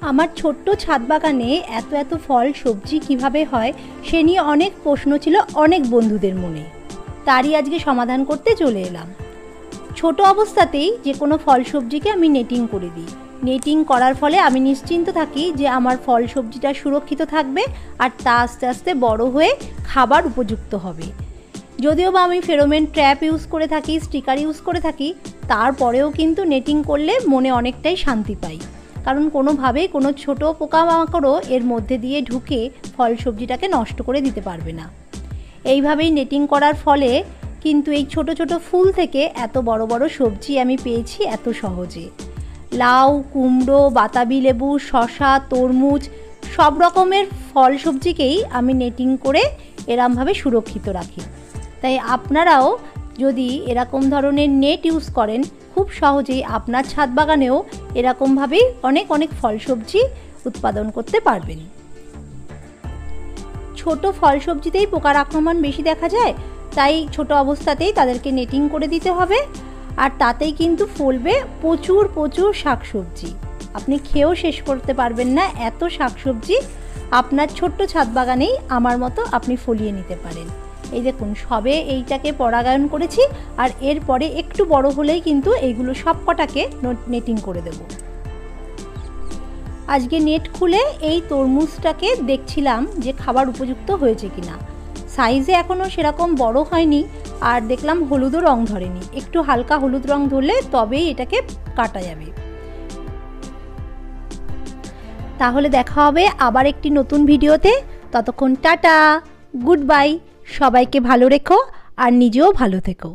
আমার ছোট্ট ছাদ বাগানে এত এত ফল সবজি কিভাবে হয় সে নিয়ে অনেক প্রশ্ন ছিল অনেক বন্ধুদের মনে। তারই আজকে সমাধান করতে চলে এলাম। ছোট অবস্থাতেই যে কোনো ফল সবজিকে আমি নেটিং করে দিই। নেটিং করার ফলে আমি নিশ্চিন্ত থাকি যে আমার ফল সবজিটা সুরক্ষিত থাকবে আর তা আস্তে আস্তে বড় হয়ে খাবার উপযুক্ত হবে। যদিও বা আমি ফেরোমেন ট্র্যাপ ইউজ করে থাকি, স্টিকার ইউজ করে থাকি, তারপরেও কিন্তু নেটিং করলে মনে অনেকটাই শান্তি পাই, কারণ কোনোভাবেই কোনো ছোটো পোকামাকড়ও এর মধ্যে দিয়ে ঢুকে ফল সবজিটাকে নষ্ট করে দিতে পারবে না। এইভাবেই নেটিং করার ফলে কিন্তু এই ছোট ছোট ফুল থেকে এত বড় বড় সবজি আমি পেয়েছি এত সহজে। লাউ, কুমড়ো, বাতাবি লেবু, শসা, তরমুজ সব রকমের ফল সবজিকেই আমি নেটিং করে এরমভাবে সুরক্ষিত রাখি। তাই আপনারাও যদি এরকম ধরনের নেট ইউজ করেন, খুব সহজেই আপনার ছাদ বাগানেও এরকমভাবেই অনেক অনেক ফল সবজি উৎপাদন করতে পারবেন। ছোট ফল সবজিতেই পোকার আক্রমণ বেশি দেখা যায়, তাই ছোট অবস্থাতেই তাদেরকে নেটিং করে দিতে হবে। আর তাতেই কিন্তু ফলবে প্রচুর প্রচুর শাকসবজি। আপনি খেয়েও শেষ করতে পারবেন না, এত শাকসবজি আপনার ছোট্ট ছাদ বাগানেই আমার মতো আপনি ফলিয়ে নিতে পারেন। এই দেখুন, সবে এইটাকে পরাগায়ন করেছি, আর এরপরে একটু বড় হলেই কিন্তু এইগুলো সব কটাকে নেটিং করে দেব। আজকে নেট খুলে এই তরমুজটাকে দেখছিলাম যে খাবার উপযুক্ত হয়েছে কিনা। সাইজে এখনও সেরকম বড় হয়নি, আর দেখলাম হলুদও রং ধরেনি। একটু হালকা হলুদ রং ধরলে তবেই এটাকে কাটা যাবে। তাহলে দেখা হবে আবার একটি নতুন ভিডিওতে। ততক্ষণ টাটা, গুড বাই। সবাইকে ভালো রেখো আর নিজেও ভালো থেকো।